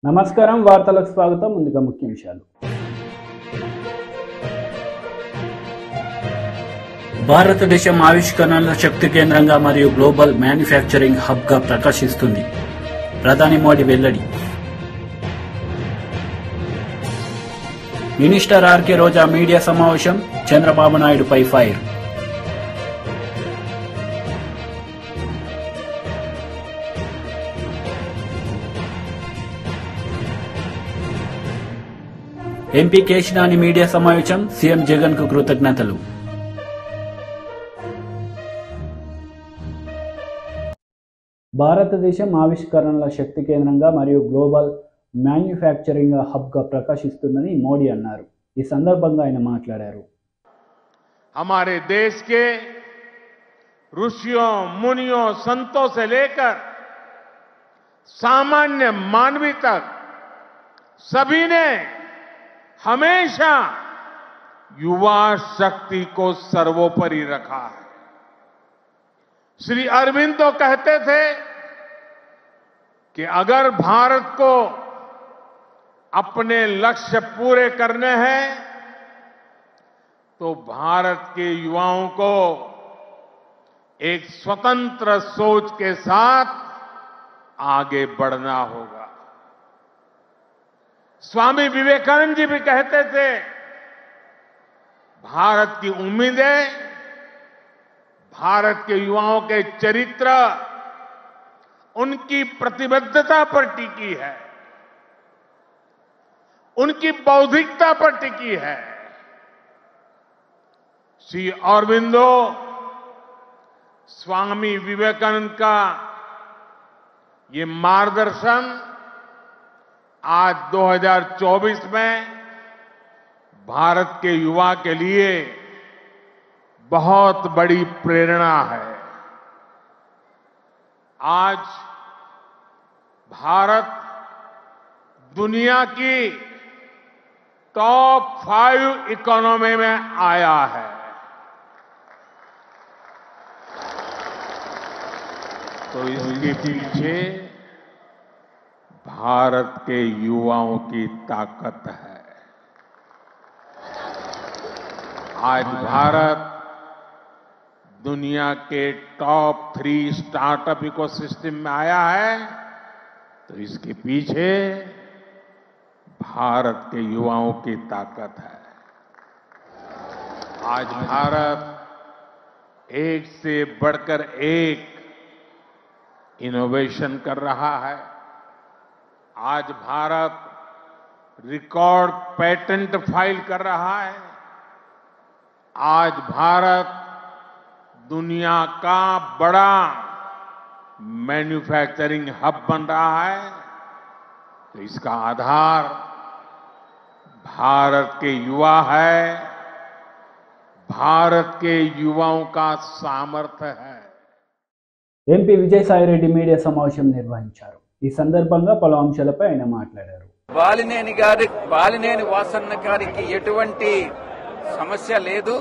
నమస్కారం వార్తలకు స్వాగతం. ముందుగా ముఖ్యాంశాలు. భారతదేశం ఆవిష్కరణల శక్తి కేంద్రంగా మరియు గ్లోబల్ మ్యానుఫ్యాక్చరింగ్ హబ్ గా ప్రకాశిస్తుంది. ప్రధాని మోడీ వెల్లడి. మినిస్టర్ ఆర్కే రోజా మీడియా సమావేశం, చంద్రబాబు నాయుడుపై ఫైర్. ఎంపీ కేశినాని మీడియా సమావేశం, సీఎం జగన్ కు కృతజ్ఞతలు. భారతదేశం ఆవిష్కరణల శక్తి కేంద్రంగా మరియు గ్లోబల్ మ్యానుఫ్యాక్చరింగ్ హబ్ గా ప్రకాశిస్తుందని మోడీ అన్నారు. ఈ సందర్భంగా ఆయన మాట్లాడారు. हमारे देश के ऋषियों, मुनियों, संतों से लेकर सामान्य मानवी तक सभी ने हमेशा युवा शक्ति को सर्वोपरि रखा है. श्री अरविंद तो कहते थे कि अगर भारत को अपने लक्ष्य पूरे करने हैं तो भारत के युवाओं को एक स्वतंत्र सोच के साथ आगे बढ़ना होगा. स्वामी विवेकानंद जी भी कहते थे, भारत की उम्मीदें भारत के युवाओं के चरित्र, उनकी प्रतिबद्धता पर टिकी है, उनकी बौद्धिकता पर टिकी है. श्री अरविंदो स्वामी विवेकानंद का ये मार्गदर्शन आज 2024 में भारत के युवा के लिए बहुत बड़ी प्रेरणा है. आज भारत दुनिया की टॉप 5 इकोनॉमी में आया है. तो इसके पीछे भारत के युवाओं की ताकत है. आज भारत दुनिया के टॉप 3 स्टार्टअप इकोसिस्टम में आया है, तो इसके पीछे भारत के युवाओं की ताकत है. आज भारत एक से बढ़कर एक इनोवेशन कर रहा है. आज भारत रिकॉर्ड पेटेंट फाइल कर रहा है. आज भारत दुनिया का बड़ा मैन्युफैक्चरिंग हब बन रहा है. तो इसका आधार भारत के युवा है, भारत के युवाओं का सामर्थ्य है. ఎంపీ విజయసాయిరెడ్డి మీడియా సమావేశం నిర్వహించారు. ఈ సందర్భంగా పలు అంశాలపై ఆయన మాట్లాడారు. బాలినేని వాసన్న గారికి ఎటువంటి సమస్య లేదు.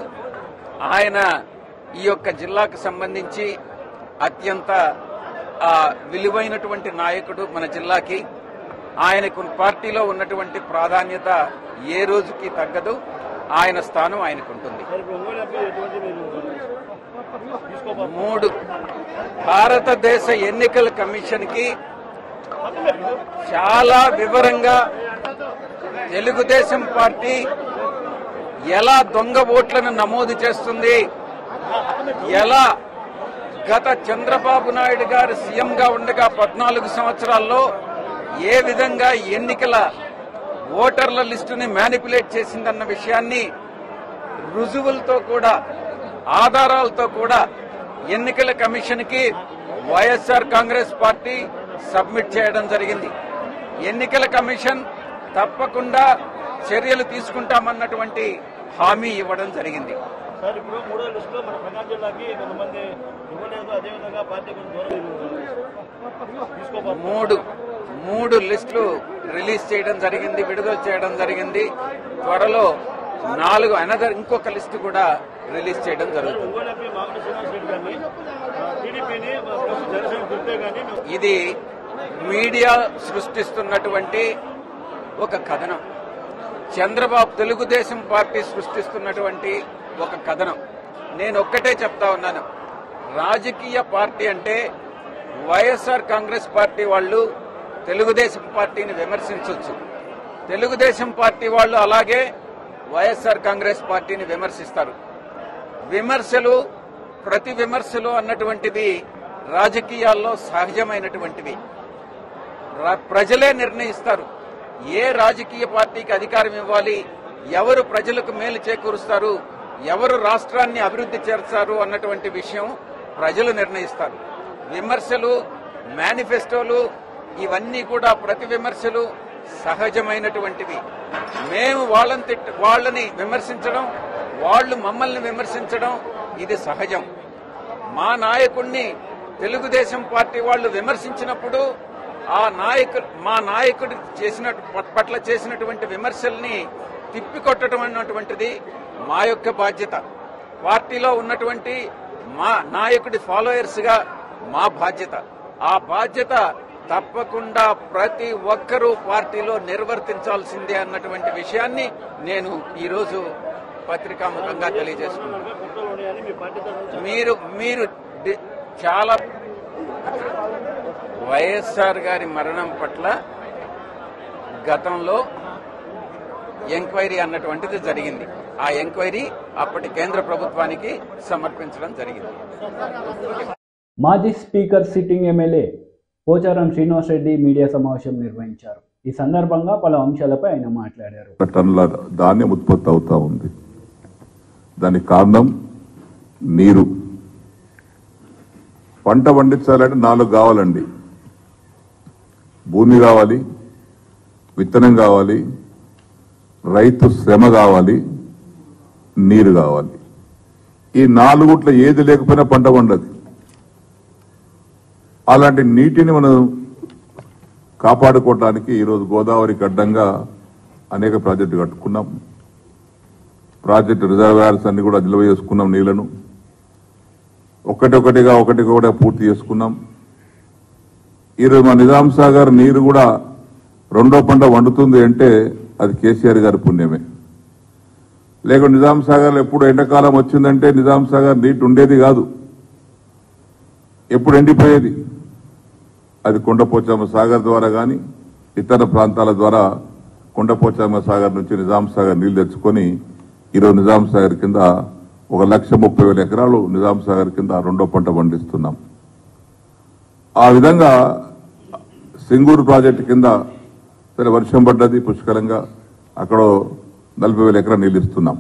ఆయన ఈ యొక్క జిల్లాకు సంబంధించి అత్యంత విలువైనటువంటి నాయకుడు మన జిల్లాకి. ఆయనకు పార్టీలో ఉన్నటువంటి ప్రాధాన్యత ఏ రోజుకి తగ్గదు. ఆయన స్థానం ఆయనకుంటుంది. 3 భారతదేశ ఎన్నికల కమిషన్ కి చాలా వివరంగా తెలుగుదేశం పార్టీ ఎలా దొంగ ఓట్లను నమోదు చేస్తుంది, ఎలా గత చంద్రబాబు నాయుడు గారు సీఎంగా ఉండగా 14 సంవత్సరాల్లో ఏ విధంగా ఎన్నికల ఓటర్ల లిస్టుని మ్యానిపులేట్ చేసిందన్న విషయాన్ని రుజువులతో కూడా ఆధారాలతో కూడా ఎన్నికల కమిషన్ కి వైఎస్ఆర్ కాంగ్రెస్ పార్టీ సబ్మిట్ చేయడం జరిగింది. ఎన్నికల కమిషన్ తప్పకుండా చర్యలు తీసుకుంటామన్నటువంటి హామీ ఇవ్వడం జరిగింది. మూడు లిస్టులు రిలీజ్ చేయడం జరిగింది, విడుదల చేయడం జరిగింది. త్వరలో 4 ఇంకొక లిస్టు కూడా రిలీజ్ చేయడం జరుగుతుంది. ఇది మీడియా సృష్టిస్తున్నటువంటి ఒక కథనం, చంద్రబాబు తెలుగుదేశం పార్టీ సృష్టిస్తున్నటువంటి ఒక కథనం. నేను ఒక్కటే చెప్తా ఉన్నాను, రాజకీయ పార్టీ అంటే వైఎస్ఆర్ కాంగ్రెస్ పార్టీ వాళ్ళు తెలుగుదేశం పార్టీని విమర్శించవచ్చు, తెలుగుదేశం పార్టీ వాళ్ళు అలాగే వైఎస్ఆర్ కాంగ్రెస్ పార్టీని విమర్శిస్తారు. విమర్శలు, ప్రతి విమర్శలు అన్నటువంటిది రాజకీయాల్లో సహజమైనటువంటివి. ప్రజలే నిర్ణయిస్తారు ఏ రాజకీయ పార్టీకి అధికారం ఇవ్వాలి, ఎవరు ప్రజలకు మేలు చేకూరుస్తారు, ఎవరు రాష్ట్రాన్ని అభివృద్ధి చేస్తారు అన్నటువంటి విషయం ప్రజలు నిర్ణయిస్తారు. విమర్శలు, మేనిఫెస్టోలు ఇవన్నీ కూడా ప్రతి విమర్శలు సహజమైనటువంటివి. మేము వాళ్ళని విమర్శించడం, వాళ్ళు మమ్మల్ని విమర్శించడం ఇది సహజం. మా నాయకుడిని తెలుగుదేశం పార్టీ వాళ్ళు విమర్శించినప్పుడు మా నాయకుడి పట్ల చేసినటువంటి విమర్శల్ని తిప్పికొట్టడం అన్నటువంటిది మా యొక్క బాధ్యత. పార్టీలో ఉన్నటువంటి మా నాయకుడి ఫాలోయర్స్ గా మా బాధ్యత. ఆ బాధ్యత తప్పకుండా ప్రతి ఒక్కరూ పార్టీలో నిర్వర్తించాల్సిందే అన్నటువంటి విషయాన్ని నేను ఈరోజు పత్రికాముఖంగా తెలియజేసుకున్నాను. మీరు చాలా వైఎస్ఆర్ గారి మరణం పట్ల గతంలో ఎంక్వైరీ అన్నటువంటిది జరిగింది. ఆ ఎంక్వైరీ అప్పటి కేంద్ర ప్రభుత్వానికి సమర్పించడం జరిగింది. మాజీ speaker sitting MLA Pocharam Srinivasa Reddy media సమావేశం నిర్వహించారు. ఈ సందర్భంగా పలు అంశాలపై ఆయన మాట్లాడారు. టన్నుల ధాన్యం ఉత్పత్తి అవుతా ఉంది. దానికి కారణం నీరు. పంట పండించాలంటే 4 కావాలండి. భూమి కావాలి, విత్తనం కావాలి, రైతు శ్రమ కావాలి, నీరు కావాలి. ఈ 4 ఏది లేకపోయినా పంట పండదు. అలాంటి నీటిని మనం కాపాడుకోవడానికి ఈరోజు గోదావరికి అడ్డంగా అనేక ప్రాజెక్టులు కట్టుకున్నాం. ప్రాజెక్టు రిజర్వాయర్స్ అన్ని కూడా నిల్వ చేసుకున్నాం. నీళ్లను ఒకటి పూర్తి చేసుకున్నాం. ఈరోజు మా నిజాం సాగర్ నీరు కూడా 2వ పంట వండుతుంది అంటే అది కేసీఆర్ గారి పుణ్యమే. లేక నిజాం సాగర్ ఎప్పుడు ఎండాకాలం వచ్చిందంటే నిజాం సాగర్ నీటి ఉండేది కాదు, ఎప్పుడు ఎండిపోయేది. అది కొండపోచమ్మ సాగర్ ద్వారా కానీ ఇతర ప్రాంతాల ద్వారా కొండపోచమ్మ సాగర్ నుంచి నిజాం సాగర్ నీళ్లు తెచ్చుకొని ఈరోజు నిజాం సాగర్ కింద 1,30,000 ఎకరాలు నిజాం సాగర్ కింద 2వ పంట పండిస్తున్నాం. ఆ విధంగా సింగూరు ప్రాజెక్టు కింద సరే వర్షం పడ్డది పుష్కలంగా, అక్కడ 40,000 ఎకరాలు నీళ్ళు ఇస్తున్నాం.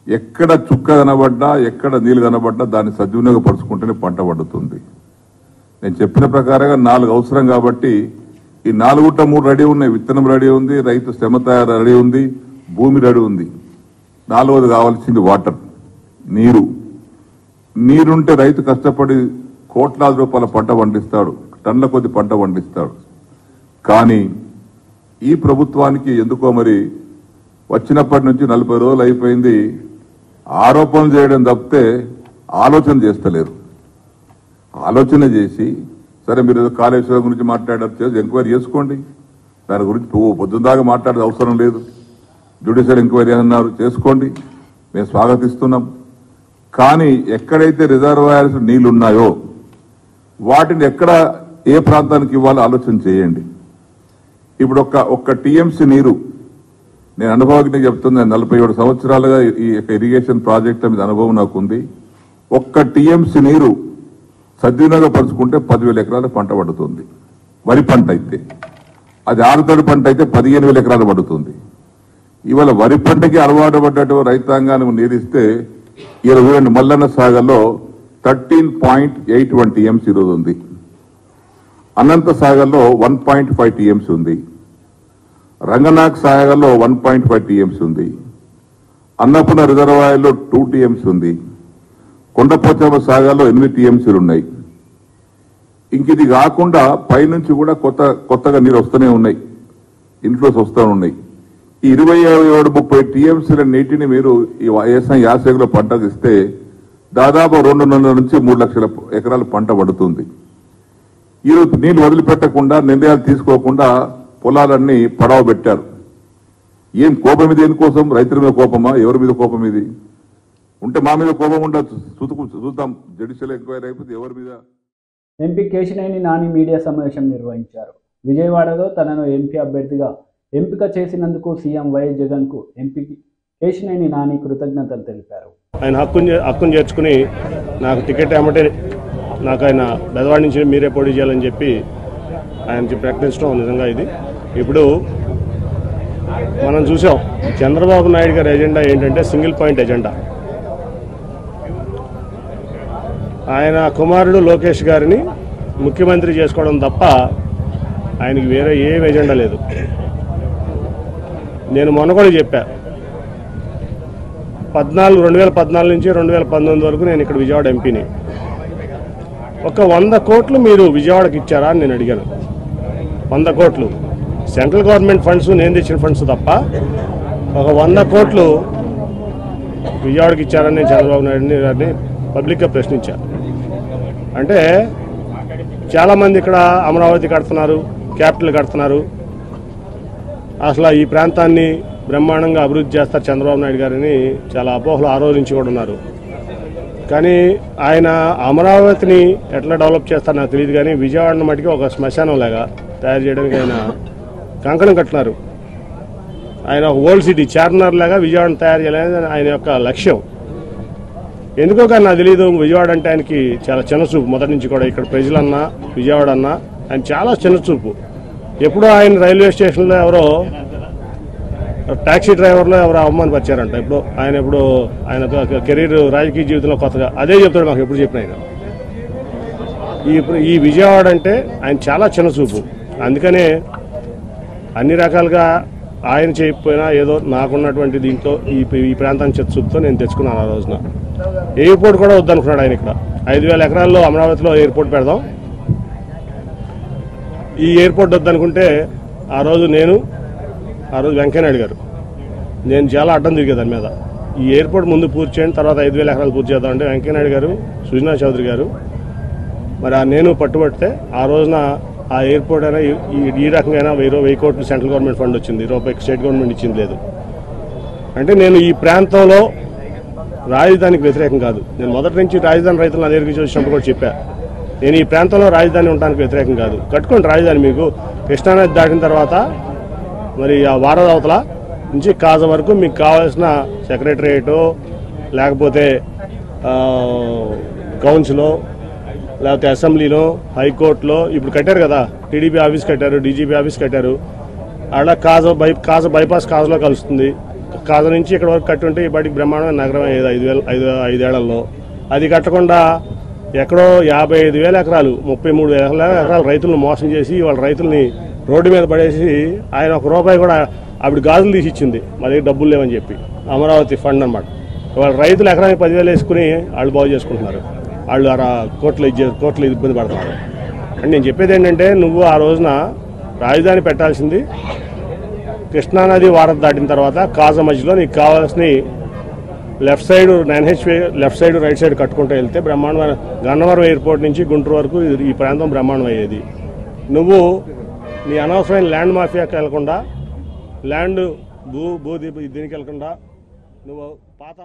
ఎక్కడ చుక్క కనబడ్డా, ఎక్కడ నీళ్లు కనబడ్డా దాన్ని సద్వినియోగపరుచుకుంటేనే పంట పండుతుంది. నేను చెప్పిన ప్రకారంగా 4 అవసరం కాబట్టి ఈ 4 రెడీ ఉన్నాయి. విత్తనం రెడీ ఉంది, రైతు శ్రమ తయారు రెడీ ఉంది, భూమి రెడీ ఉంది. 4వది కావాల్సింది వాటర్, నీరు. నీరుంటే రైతు కష్టపడి కోట్లాది రూపాయల పంట పండిస్తాడు, టన్నుల కొద్ది పంట పండిస్తాడు. కానీ ఈ ప్రభుత్వానికి ఎందుకో మరి వచ్చినప్పటి నుంచి 40 రోజులు అయిపోయింది, ఆరోపణలు చేయడం తప్పితే ఆలోచన చేస్తలేరు. ఆలోచన చేసి సరే మీరు కాళేశ్వరం గురించి మాట్లాడారు, ఎంక్వైరీ చేసుకోండి. దాని గురించి పొద్దున్న దాకా మాట్లాడే అవసరం లేదు. జ్యుడిషియల్ ఎంక్వైరీ అన్నారు, చేసుకోండి, మేము స్వాగతిస్తున్నాం. కానీ ఎక్కడైతే రిజర్వాయర్స్ నీళ్లున్నాయో వాటిని ఎక్కడ ఏ ప్రాంతానికి ఇవ్వాలో ఆలోచన చేయండి. ఇప్పుడు ఒక్క టీఎంసీ నీరు, నేను అనుభవానికి చెప్తున్నాను, 47 సంవత్సరాలుగా ఈ ఇరిగేషన్ ప్రాజెక్టుల మీద అనుభవం నాకు ఉంది. ఒక్క టీఎంసీ నీరు సద్వినియోగపరుచుకుంటే 10,000 ఎకరాలు పంట పడుతుంది. వరి పంట అయితే, అది ఆరుతడి పంట అయితే 15,000 ఎకరాలు పడుతుంది. ఇవాళ వరి పంటకి అలవాటు పడ్డట్టు రైతాంగాన్ని నీరిస్తే ఈరోజు మల్లన్న సాగర్లో 13.81 టీఎంసీ ఈరోజు ఉంది. అనంత సాగర్లో 1.5 టీఎంసీ ఉంది. రంగనాథ్ సాగర్లో 1.5 టీఎంసీ ఉంది. అన్నపూర్ణ రిజర్వాయర్లో 2 టీఎంసీ ఉంది. కొండపోచమ్మ సాగర్లో 8 టీఎంసీలు ఉన్నాయి. ఇంక ఇది కాకుండా పైనుంచి కూడా కొత్తగా నీరు వస్తూనే ఉన్నాయి, ఇన్ఫ్లోస్ వస్తూ ఉన్నాయి. ఈ 27-30 టీఎంసీల నీటిని మీరు ఈ యాసంగిలో పంటకు ఇస్తే దాదాపు 2.5 నుంచి 3 లక్షల ఎకరాలు పంట పడుతుంది. ఈరోజు నీళ్లు వదిలిపెట్టకుండా నిర్ణయాలు తీసుకోకుండా పొలాలన్నీ పడవ పెట్టారు. ఏం కోపం ఇది? దేనికోసం? రైతుల మీద కోపమా? ఎవరి మీద కోపం ఇది? ఉంటే మా మీద కోపం ఉండొచ్చు, చూద్దాం. జుడిషియల్ ఎంక్వైరీ అయిపోతే ఎవరి మీద. ఎంపీ కేశినేని నాని మీడియా సమావేశం నిర్వహించారు. విజయవాడలో తనను ఎంపీ అభ్యర్థిగా ఎంపిక చేసినందుకు సీఎం వైఎస్ జగన్కు ఎంపీ కేశినేని నాని కృతజ్ఞతలు తెలిపారు. ఆయన హక్కును చేర్చుకుని నాకు టికెట్ ఏమంటే నాకు ఆయన బెదవాడి నుంచి మీరే పోటీ చేయాలని చెప్పి ఆయన ప్రకటించడం నిజంగా ఇది. ఇప్పుడు మనం చూసాం చంద్రబాబు నాయుడు గారి ఎజెండా ఏంటంటే సింగిల్ పాయింట్ ఎజెండా. ఆయన కుమారుడు లోకేష్ గారిని ముఖ్యమంత్రి చేసుకోవడం తప్ప ఆయనకి వేరే ఏం ఎజెండా లేదు. నేను మొన్న కూడా చెప్పా, 2014 నుంచి 2019 వరకు నేను ఇక్కడ విజయవాడ ఎంపీని. ఒక 100 కోట్లు మీరు విజయవాడకి ఇచ్చారా అని నేను అడిగాను. 100 కోట్లు సెంట్రల్ గవర్నమెంట్ ఫండ్స్, నేను తెచ్చిన ఫండ్స్ తప్ప ఒక 100 కోట్లు విజయవాడకి ఇచ్చారని నేను చంద్రబాబు నాయుడు గారిని పబ్లిక్గా ప్రశ్నించాను. అంటే చాలామంది ఇక్కడ అమరావతి కడుతున్నారు, క్యాపిటల్ కడుతున్నారు, అసలు ఈ ప్రాంతాన్ని బ్రహ్మాండంగా అభివృద్ధి చేస్తారు చంద్రబాబు నాయుడు గారిని చాలా అపోహలు ఆ రోజు నుంచి కూడా ఉన్నారు. కానీ ఆయన అమరావతిని ఎట్లా డెవలప్ చేస్తారో నాకు తెలియదు, కానీ విజయవాడను మటుకి ఒక శ్మశానం లాగా తయారు చేయడానికి ఆయన కంకణం కట్టినారు. ఆయన ఓల్డ్ సిటీ చార్మినార్ లాగా విజయవాడను తయారు చేయాలనేది ఆయన యొక్క లక్ష్యం. ఎందుకో కానీ నాకు తెలియదు, విజయవాడ అంటే ఆయనకి చాలా చిన్నచూపు మొదటి నుంచి కూడా. ఇక్కడ ప్రజలన్నా విజయవాడ అన్నా ఆయన చాలా చిన్నచూపు. ఎప్పుడో ఆయన రైల్వే స్టేషన్లో ఎవరో టాక్సీ డ్రైవర్లో ఎవరో అవమానపరిచారంట. ఇప్పుడు ఆయన కెరీర్ రాజకీయ జీవితంలో కొత్తగా అదే చెప్తాడు మాకు ఎప్పుడు చెప్పిన ఆయన. ఈ విజయవాడ అంటే ఆయన చాలా చిన్నచూపు. అందుకనే అన్ని రకాలుగా ఆయన చేయకపోయినా ఏదో నాకున్నటువంటి దీంట్లో ఈ ప్రాంతాన్ని చిత్తచూపుతో నేను తెచ్చుకున్నాను. ఆ రోజున ఎయిర్పోర్ట్ కూడా వద్దనుకున్నాడు ఆయన. ఇక్కడ 5,000 ఎకరాల్లో అమరావతిలో ఎయిర్పోర్ట్ పెడదాం, ఈ ఎయిర్పోర్ట్ వద్దనుకుంటే ఆ రోజు వెంకయ్యనాయుడు గారు నేను చాలా అడ్డం తిరిగే దాని మీద. ఈ ఎయిర్పోర్ట్ ముందు పూర్తి చేయండి, తర్వాత 5,000 ఎకరాలు పూర్తి చేద్దాం అంటే వెంకయ్యనాయుడు గారు, సుజనా చౌదరి గారు మరి నేను పట్టుబడితే ఆ రోజున ఆ ఎయిర్పోర్ట్ అయినా ఈ రకంగా 1,000 కోట్లు సెంట్రల్ గవర్నమెంట్ ఫండ్ వచ్చింది, రూపాయి స్టేట్ గవర్నమెంట్ ఇచ్చింది లేదు. అంటే నేను ఈ ప్రాంతంలో రాజధానికి వ్యతిరేకం కాదు. నేను మొదటి నుంచి రాజధాని రైతులను నా దగ్గరికి వచ్చినప్పుడు కూడా చెప్పా, నేను ఈ ప్రాంతంలో రాజధాని ఉండడానికి వ్యతిరేకం కాదు. కట్టుకోండి రాజధాని. మీకు కృష్ణానది దాటిన తర్వాత మరి ఆ వారదవతల నుంచి కాజ వరకు మీకు కావాల్సిన సెక్రటరియేటో లేకపోతే కౌన్సిలో లేకపోతే అసెంబ్లీలో హైకోర్టులో ఇప్పుడు కట్టారు కదా, టీడీపీ ఆఫీస్ కట్టారు, డీజీపీ ఆఫీస్ కట్టారు. అలా కాజ బైపాస్ కాజలో కలుస్తుంది. కాజ నుంచి ఇక్కడ వరకు కట్టి ఉంటే ఈ బయటికి బ్రహ్మాండమైన నగరం అయ్యేది 5 ఏళ్లలో. అది కట్టకుండా ఎక్కడో 55,000 ఎకరాలు 33,000 ఎకరాలు రైతులను మోసం చేసి వాళ్ళ రైతుల్ని రోడ్డు మీద పడేసి ఆయన ₹1 కూడా అప్పుడు గాజులు తీసి ఇచ్చింది, మా దగ్గర డబ్బులు లేవని చెప్పి. అమరావతి ఫండ్ అనమాట. వాళ్ళ రైతులు ఎకరానికి 10,000 వేసుకుని వాళ్ళు బాగు చేసుకుంటున్నారు. వాళ్ళు కోట్లు ఇబ్బంది పడుతున్నారు. అంటే నేను చెప్పేది ఏంటంటే, నువ్వు ఆ రోజున రాజధాని పెట్టాల్సింది కృష్ణానది వారధి దాటిన తర్వాత కాజ మధ్యలో నీకు కావాల్సిన left side 9H left side right side కట్టుకుంటూ వెళ్తే బ్రహ్మాండమైన గన్నవరం ఎయిర్పోర్ట్ నుంచి గుంటూరు వరకు ఈ ప్రాంతం బ్రహ్మాండం అయ్యేది. నువ్వు నీ అనవసరమైన ల్యాండ్ మాఫియాకి వెళ్లకుండా, ల్యాండ్ దీనికి వెళ్లకుండా నువ్వు పాత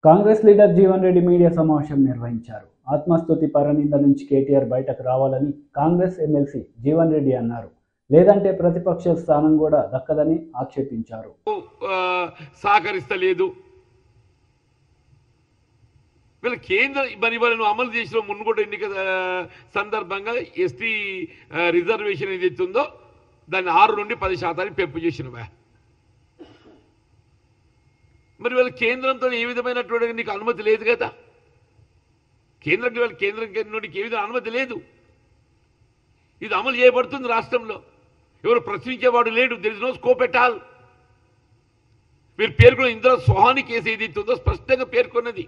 కాంగ్రెస్ లీడర్ జీవన్ రెడ్డి మీడియా సమావేశం నిర్వహించారు. ఆత్మస్తుతి పరనింద నుంచి కేటీఆర్ బయటకు రావాలని కాంగ్రెస్ ఎమ్మెల్సీ జీవన్ రెడ్డి అన్నారు. లేదంటే ప్రతిపక్ష స్థానం కూడా దక్కదని ఆక్షేపించారు. సహకరిస్తలేదు వీళ్ళ కేంద్ర మరి వాళ్ళను అమలు చేసిన మున్గోడు ఎన్నిక సందర్భంగా ఎస్టీ రిజర్వేషన్ ఏదైతే ఉందో దాన్ని 6 నుండి 10% పెంపు చేసినవా? మరి వాళ్ళ కేంద్రంతో ఏ విధమైనటువంటి నీకు అనుమతి లేదు కదా. కేంద్రం నుండి ఏ విధమైన అనుమతి లేదు. ఇది అమలు చేయబడుతుంది రాష్ట్రంలో. ఎవరు ప్రశ్నించేవాడు లేడు. There is no scope at all. మీరు పేర్కొన్న ఇందిరా సోహాని కేసు ఏదైతే ఉందో స్పష్టంగా పేర్కొన్నది.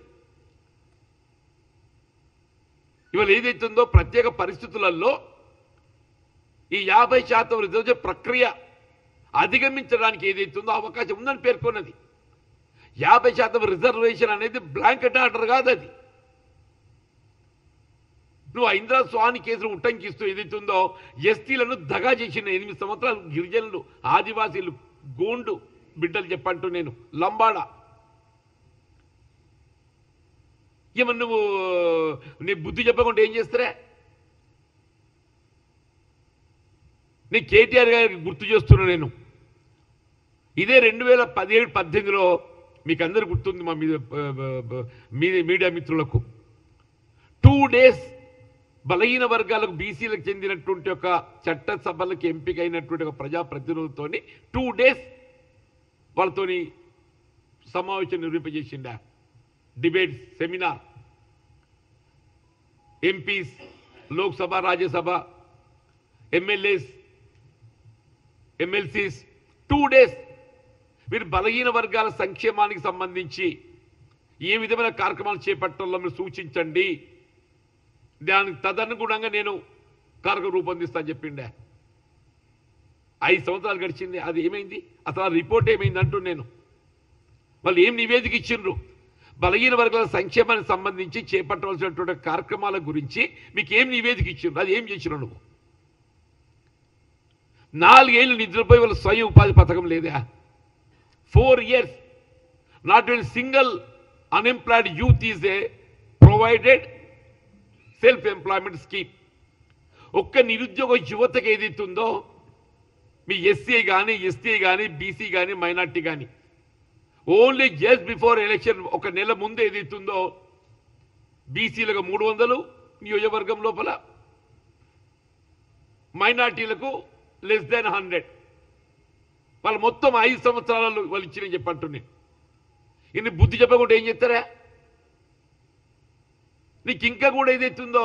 ఇవాళ ఏదైతుందో ప్రత్యేక పరిస్థితులలో ఈ 50% రిజర్వేషన్ ప్రక్రియ అధిగమించడానికి ఏదైతుందో అవకాశం ఉందని పేర్కొన్నది. 50% రిజర్వేషన్ అనేది బ్లాంకెట్ ఆర్డర్ కాదు. అది నువ్వు ఇందిరా స్వామి కేసును ఉట్టంకిస్తూ ఏదైతుందో ఎస్టీలను దగా చేసిన 8 సంవత్సరాలు గిరిజనులు, ఆదివాసీలు, గోండు బిడ్డలు చెప్పంటూ నేను లంబాడా ఏమన్నా నువ్వు నీ బుద్ధి చెప్పకుండా ఏం చేస్తారా? నేను కేటీఆర్ గారికి గుర్తు చేస్తున్నా. నేను ఇదే 2017-18లో మీకు అందరు గుర్తుంది, మా మీడియా మిత్రులకు 2 డేస్ బలహీన వర్గాలకు బీసీలకు చెందినటువంటి ఒక చట్టసభలకు ఎంపికైనటువంటి ఒక ప్రజాప్రతినిధులతో 2 డేస్ వాళ్ళతోని సమావేశం నిర్వహింపజేసిండా, debate seminar. MPs, Lok Sabha, Rajya Sabha, MLAs, MLCs 2 days మీరు బలహీన వర్గాల సంక్షేమానికి సంబంధించి ఏ విధమైన కార్యక్రమాలు చేపట్టడంలో మీరు సూచించండి, దానికి తదనుగుణంగా నేను కార్యక్రమం రూపొందిస్తాను చెప్పిండే. 5 సంవత్సరాలు గడిచింది, అది ఏమైంది అసలు? ఆ రిపోర్ట్ ఏమైంది అంటూ నేను. వాళ్ళు ఏం నివేదిక ఇచ్చిండ్రు? బలహీన వర్గాల సంక్షేమానికి సంబంధించి చేపట్టవలసినటువంటి కార్యక్రమాల గురించి మీకు ఏం నివేదిక ఇచ్చిండ్రు? అది ఏం చేసినావు నువ్వు? 4 ఏళ్ళు నిద్రపోయి వాళ్ళ స్వయం ఉపాధి పథకం లేదా? 4 years not a single unemployed youth is a provided self employment scheme. ఒక్క నిరుద్యోగ యువతకు ఏదైతుందో మీ ఎస్సీ కానీ, ఎస్టీ కానీ, బీసీ కానీ, మైనార్టీ కానీ ఓన్లీ జస్ట్ బిఫోర్ ఎలక్షన్ ఒక నెల ముందు ఏదైతుందో బీసీలకు 300 నియోజకవర్గం లోపల, మైనార్టీలకు less than 100. వాళ్ళు మొత్తం 5 సంవత్సరాలు వాళ్ళు ఇచ్చిన చెప్పంటున్నాను. ఇన్ని బుద్ధి చెప్పకుండా ఏం చేస్తారా? నీకు ఇంకా కూడా ఏదైతుందో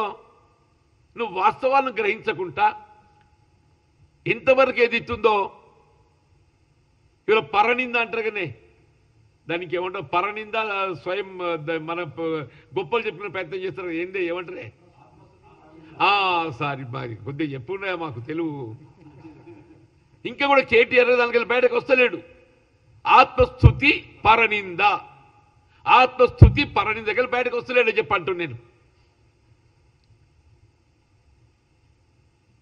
నువ్వు వాస్తవాలను గ్రహించకుండా ఇంతవరకు ఏదైతుందో ఇవాళ పరనింద అంటారు కానీ దానికి ఏమంటారు? పరనింద స్వయం మన గొప్పలు చెప్పిన ప్రయత్నం చేస్తారు. ఏంది ఏమంటారే? సారీ బాగా కొద్దిగా చెప్పున్నా మాకు తెలుగు. ఇంకా కూడా కేటీఆర్ దానికి బయటకు వస్తలేడు. ఆత్మస్థుతి పరనింద, ఆత్మస్థుతి పరనింద దగ్గర బయటకు వస్తలేడు చెప్పంటు నేను.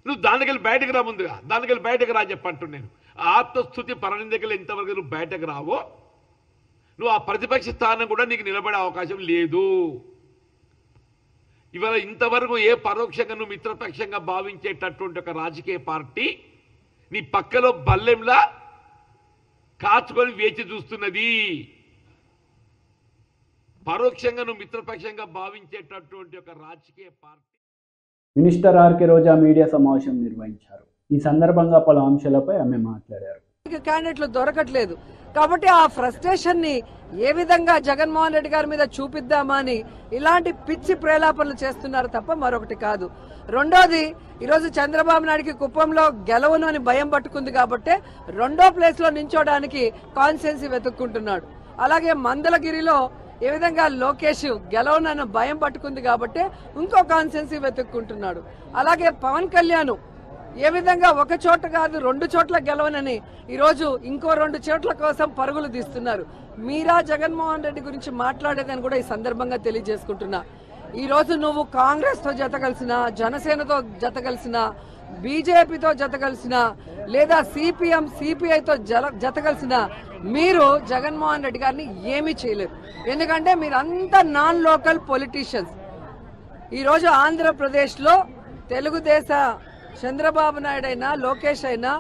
నువ్వు దానికెళ్ళి బయటకు రా, ముందుగా దానికెళ్ళి బయటకు రా చెప్పంటు నేను. ఆత్మస్థుతి పరనిందకెళ్ళి ఎంతవరకు నువ్వు బయటకు రావో నువ్వు ఆ ప్రతిపక్ష స్థానం కూడా నీకు నిలబడే అవకాశం లేదు. ఇవాళ ఇంతవరకు ఏ పరోక్షంగా నువ్వు మిత్రపక్షంగా భావించేటటువంటి ఒక రాజకీయ పార్టీ నీ పక్కలో బల్లెంలా కాచుకొని వేచి చూస్తున్నది. పరోక్షంగా నువ్వు మిత్రపక్షంగా భావించేటటువంటి ఒక రాజకీయ పార్టీ. మినిస్టర్ ఆర్కే రోజా మీడియా సమావేశం నిర్వహించారు. ఈ సందర్భంగా పలు అంశాలపై ఆమె మాట్లాడారు. క్యాండిడేట్లు దొరకట్లేదు కాబట్టి ఆ ఫ్రస్ట్రేషన్ ని ఏ విధంగా జగన్మోహన్ రెడ్డి గారి మీద చూపిద్దామా అని ఇలాంటి పిచ్చి ప్రేలాపనలు చేస్తున్నారు తప్ప మరొకటి కాదు. రెండోది, ఈరోజు చంద్రబాబు నాయుడికి కుప్పంలో గెలవను అని భయం పట్టుకుంది కాబట్టి 2వ ప్లేస్ లో నించోడానికి కాన్స్టిట్యుయెన్సీ వెతుక్కుంటున్నాడు. అలాగే మందలగిరిలో ఏ విధంగా లోకేష్ గెలవనన్న భయం పట్టుకుంది కాబట్టి ఇంకో కాన్స్టిట్యుయెన్సీ వెతుక్కుంటున్నాడు. అలాగే పవన్ కళ్యాణ్ ఏ విధంగా ఒక చోట కాదు 2 చోట్ల గెలవనని ఈరోజు ఇంకో 2 చోట్ల కోసం పరుగులు తీస్తున్నారు. మీరా జగన్మోహన్ రెడ్డి గురించి మాట్లాడేదని కూడా ఈ సందర్భంగా తెలియజేసుకుంటున్నా. ఈ రోజు నువ్వు కాంగ్రెస్ తో జత కలిసిన, జనసేనతో జత కలిసిన, బీజేపీతో జత కలిసిన, లేదా సిపిఎం సిపిఐతో జత కలిసిన మీరు జగన్మోహన్ రెడ్డి గారిని ఏమీ చేయలేరు. ఎందుకంటే మీరంతా నాన్ లోకల్ పొలిటీషియన్స్. ఈరోజు ఆంధ్రప్రదేశ్ లో తెలుగుదేశ చంద్రబాబు నాయుడు అయినా, లోకేష్ అయినా,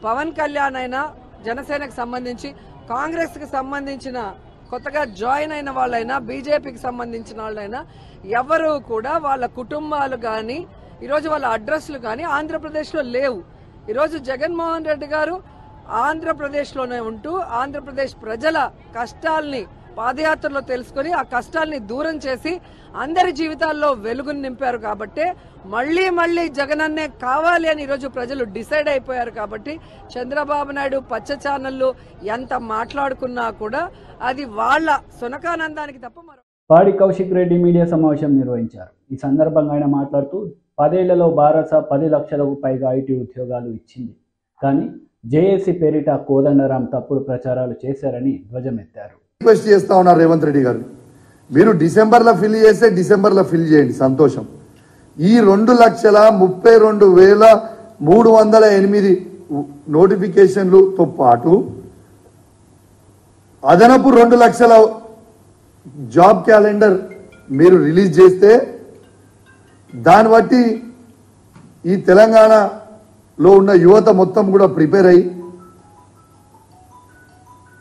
పవన్ కళ్యాణ్ అయినా, జనసేనకు సంబంధించి, కాంగ్రెస్ కి సంబంధించిన కొత్తగా జాయిన్ అయిన వాళ్ళైనా, బీజేపీకి సంబంధించిన వాళ్ళైనా ఎవరు కూడా వాళ్ళ కుటుంబాలు కానీ ఈరోజు వాళ్ళ అడ్రస్లు కానీ ఆంధ్రప్రదేశ్లో లేవు. ఈరోజు జగన్మోహన్ రెడ్డి గారు ఆంధ్రప్రదేశ్లోనే ఉంటూ ఆంధ్రప్రదేశ్ ప్రజల కష్టాల్ని పాదయాత్రలో తెలుసుకొని ఆ కష్టాల్ని దూరం చేసి అందరి జీవితాల్లో వెలుగును నింపారు. కాబట్టి మళ్లీ మళ్లీ జగనన్నే కావాలి అని ఈరోజు ప్రజలు డిసైడ్ అయిపోయారు. కాబట్టి చంద్రబాబు నాయుడు పచ్చ ఛానళ్లు ఎంత మాట్లాడుకున్నా కూడా అది వాళ్ళ సునకానందానికి తప్ప మరో. పాడి కౌశిక్ రెడ్డి మీడియా సమావేశం నిర్వహించారు. ఈ సందర్భంగా ఆయన మాట్లాడుతూ 10 ఏళ్లలో భారత 10 లక్షలకు పైగా ఐటీ ఉద్యోగాలు ఇచ్చింది, కానీ జేఏసీ పేరిట కోదండరాం తప్పుడు ప్రచారాలు చేశారని ధ్వజమెత్తారు. రిక్వెస్ట్ చేస్తా ఉన్నారు రేవంత్ రెడ్డి గారు, మీరు డిసెంబర్లో ఫిల్ చేస్తే డిసెంబర్లో ఫిల్ చేయండి, సంతోషం. ఈ 2,32,308 నోటిఫికేషన్లతో పాటు అదనపు 2 లక్షల జాబ్ క్యాలెండర్ మీరు రిలీజ్ చేస్తే దాన్ని బట్టి ఈ తెలంగాణలో ఉన్న యువత మొత్తం కూడా ప్రిపేర్ అయ్యి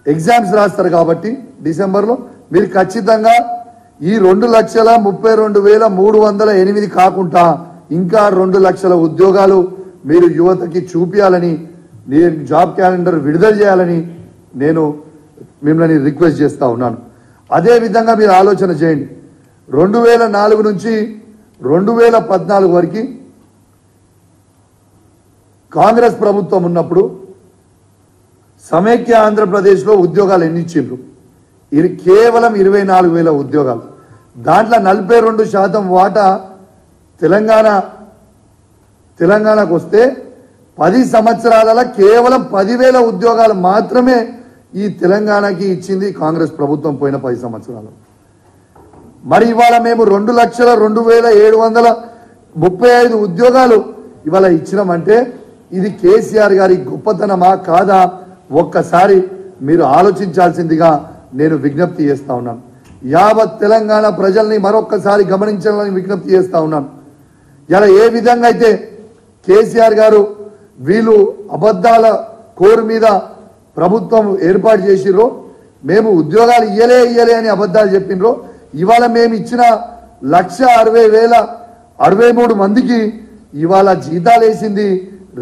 ఎగ్జామ్స్ రాస్తారు కాబట్టి డిసెంబర్లో మీరు ఖచ్చితంగా ఈ 2,32,308 కాకుండా ఇంకా 2 లక్షల ఉద్యోగాలు మీరు యువతకి చూపించాలని నేను జాబ్ క్యాలెండర్ విడుదల చేయాలని నేను మిమ్మల్ని రిక్వెస్ట్ చేస్తా ఉన్నాను. అదే విధంగా మీరు ఆలోచన చేయండి. 2004 నుంచి 2014 వరకు కాంగ్రెస్ ప్రభుత్వం ఉన్నప్పుడు సమైక్య ఆంధ్రప్రదేశ్లో ఉద్యోగాలు ఎన్ని ఇచ్చిండ్రు? ఇది కేవలం 24,000 ఉద్యోగాలు. దాంట్లో 42% వాటా తెలంగాణకు వస్తే 10 సంవత్సరాలలో కేవలం 10,000 ఉద్యోగాలు మాత్రమే ఈ తెలంగాణకి ఇచ్చింది కాంగ్రెస్ ప్రభుత్వం పోయిన 10 సంవత్సరాలు. మరి ఇవాళ మేము 2,02,735 ఉద్యోగాలు ఇవాళ ఇచ్చినామంటే ఇది కేసీఆర్ గారి గొప్పతనమా కాదా ఒక్కసారి మీరు ఆలోచించాల్సిందిగా నేను విజ్ఞప్తి చేస్తా ఉన్నాను. యావత్ తెలంగాణ ప్రజల్ని మరొక్కసారి గమనించాలని విజ్ఞప్తి చేస్తా ఉన్నాను. ఇలా ఏ విధంగా అయితే కేసీఆర్ గారు వీళ్ళు అబద్ధాల కోరు మీద ప్రభుత్వం ఏర్పాటు చేసిర్రో, మేము ఉద్యోగాలు ఇయ్యలే అని అబద్ధాలు చెప్పినరో, ఇవాళ మేము ఇచ్చిన 1,60,063 మందికి ఇవాళ జీతాలు వేసింది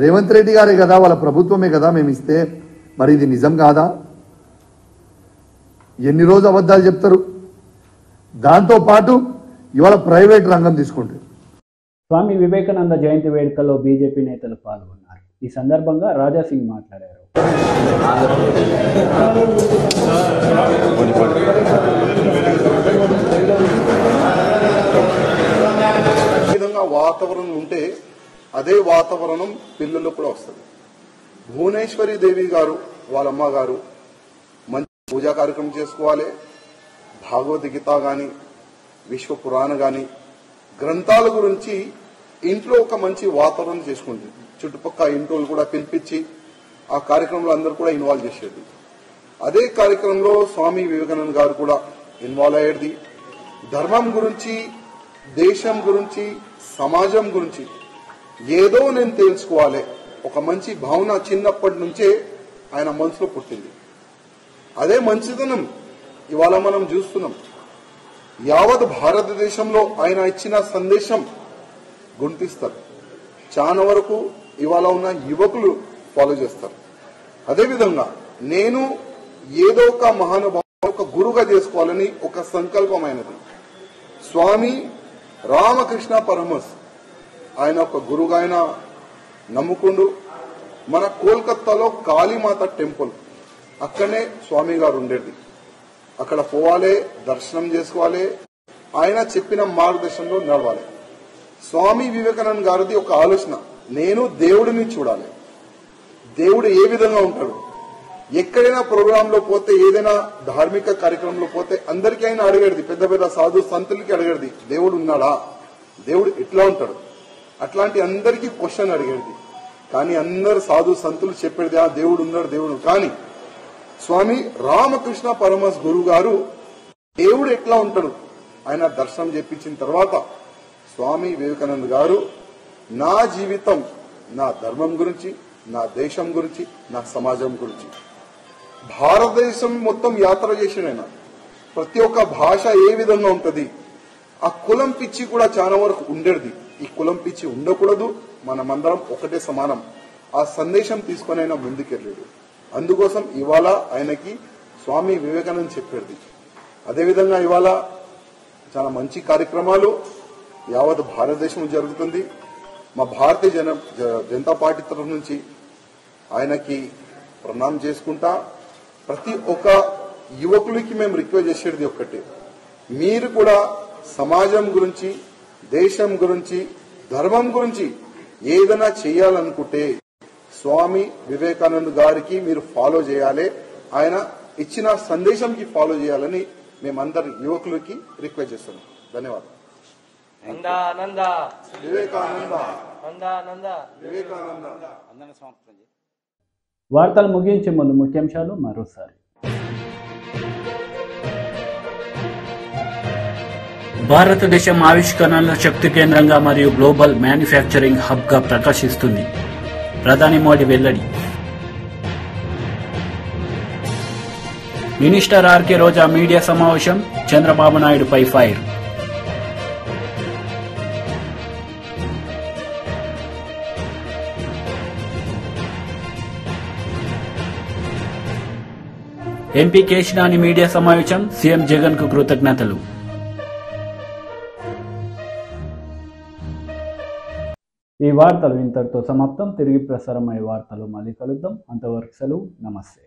రేవంత్ రెడ్డి గారే కదా, వాళ్ళ ప్రభుత్వమే కదా మేము ఇస్తే. మరి ఇది నిజం కాదా? ఎన్ని రోజు అబద్ధాలు చెప్తారు? దాంతో పాటు ఇవాళ ప్రైవేట్ రంగం తీసుకుంటే స్వామి వివేకానంద జయంతి వేడుకల్లో బీజేపీ నేతలు పాల్గొన్నారు. ఈ సందర్భంగా రాజాసింగ్ మాట్లాడారు. వాతావరణం ఉంటే అదే వాతావరణం పిల్లలు కూడా వస్తుంది. భువనేశ్వరి దేవి గారు వాళ్ళ అమ్మ గారు మంచి పూజా కార్యక్రమం చేసుకోవాలి. భాగవద్గీత గాని విశ్వ పురాణ గాని గ్రంథాల గురించి ఇంట్లో ఒక మంచి వాతావరణం చేసుకుంటుంది. చుట్టుపక్కల ఇంట్లో కూడా పిలిపించి ఆ కార్యక్రమంలో అందరూ కూడా ఇన్వాల్వ్ చేసేది. అదే కార్యక్రమంలో స్వామి వివేకానంద గారు కూడా ఇన్వాల్వ్ అయ్యేది. ధర్మం గురించి, దేశం గురించి, సమాజం గురించి ఏదో నేను తెలుసుకోవాలి ఒక మంచి భావన చిన్నప్పటి నుంచే ఆయన మనసులో పుట్టింది. అదే మంచిదనం ఇవాళ మనం చూస్తున్నాం. యావత్ భారతదేశంలో ఆయన ఇచ్చిన సందేశం గుర్తిస్తారు. చాలా వరకు ఇవాళ ఉన్న యువకులు ఫాలో చేస్తారు. అదేవిధంగా నేను ఏదో ఒక మహానుభావుని ఒక గురుగా చేసుకోవాలని ఒక సంకల్పమైనది. స్వామి రామకృష్ణ పరమహంస ఆయన ఒక గురుగా ఆయన నమ్ముకుండు. మన కోల్కతాలో కాళీమాత టెంపుల్ అక్కడనే స్వామి గారు ఉండేది. అక్కడ పోవాలి, దర్శనం చేసుకోవాలి, ఆయన చెప్పిన మార్గదర్శనంలో నడవాలి. స్వామి వివేకానంద గారిది ఒక ఆలోచన, నేను దేవుడిని చూడాలి. దేవుడు ఏ విధంగా ఉంటాడు? ఎక్కడైనా ప్రోగ్రామ్ లో పోతే, ఏదైనా ధార్మిక కార్యక్రమంలో పోతే అందరికీ ఆయన అడిగేది, పెద్ద పెద్ద సాధు సంతులకి అడిగేది, దేవుడు ఉన్నాడా, దేవుడు ఎట్లా ఉంటాడు, అట్లాంటి అందరికీ క్వశ్చన్ అడిగేది. కానీ అందరు సాధు సంతులు చెప్పేది ఆ దేవుడు ఉన్నాడు దేవుడు. కానీ స్వామి రామకృష్ణ పరమహంస గురువు గారు దేవుడు ఎట్లా ఉంటాడు ఆయన దర్శనం చేపించిన తర్వాత స్వామి వివేకానంద గారు నా జీవితం, నా ధర్మం గురించి, నా దేశం గురించి, నా సమాజం గురించి భారతదేశం మొత్తం యాత్ర చేసిన ప్రతి ఒక్క భాష ఏ విధంగా ఉంటది, ఆ కులం పిచ్చి కూడా చాలా వరకు ఉండేది. ఈ కులం పిచ్చి ఉండకూడదు, మనమందరం ఒకటే సమానం, ఆ సందేశం తీసుకుని ఆయన ముందుకెళ్ళాడు. అందుకోసం ఇవాళ ఆయనకి స్వామి వివేకానంద చెప్పేది. అదేవిధంగా ఇవాళ చాలా మంచి కార్యక్రమాలు యావత్ భారతదేశం జరుగుతుంది. మా భారతీయ జనతా పార్టీ తరఫు నుంచి ఆయనకి ప్రణామం చేసుకుంటా. ప్రతి ఒక్క యువకులకి మేము రిక్వెస్ట్ చేసేది ఒక్కటే, మీరు కూడా సమాజం గురించి, దేశం గురించి, ధర్మం గురించి ఏదైనా చేయాలనుకుంటే స్వామి వివేకానంద గారికి మీరు ఫాలో చేయాలి, ఆయన ఇచ్చిన సందేశంకి ఫాలో చేయాలని మేమందరి యువకులకి రిక్వెస్ట్ చేస్తున్నాం. ధన్యవాదాలు. వార్తలు ముగించే ముందు ముఖ్యాంశాలు మరోసారి. భారతదేశం ఆవిష్కరణల శక్తి కేంద్రంగా మరియు గ్లోబల్ మ్యానుఫ్యాక్చరింగ్ హబ్గా ప్రకాశిస్తుంది. ప్రధాని మోడీ వెల్లడి. మినిస్టర్ ఆర్కే రోజా మీడియా సమావేశం, చంద్రబాబు నాయుడుపై ఫైర్. ఎంపీ కేశినాని మీడియా సమావేశం, సీఎం జగన్ కు కృతజ్ఞతలు. ఈ వార్తలు ఇంతటితో సమాప్తం. తిరిగి ప్రసారమయ్యే వార్తలు మళ్ళీ కలుద్దాం. అంతవరకు సెలవు. నమస్తే.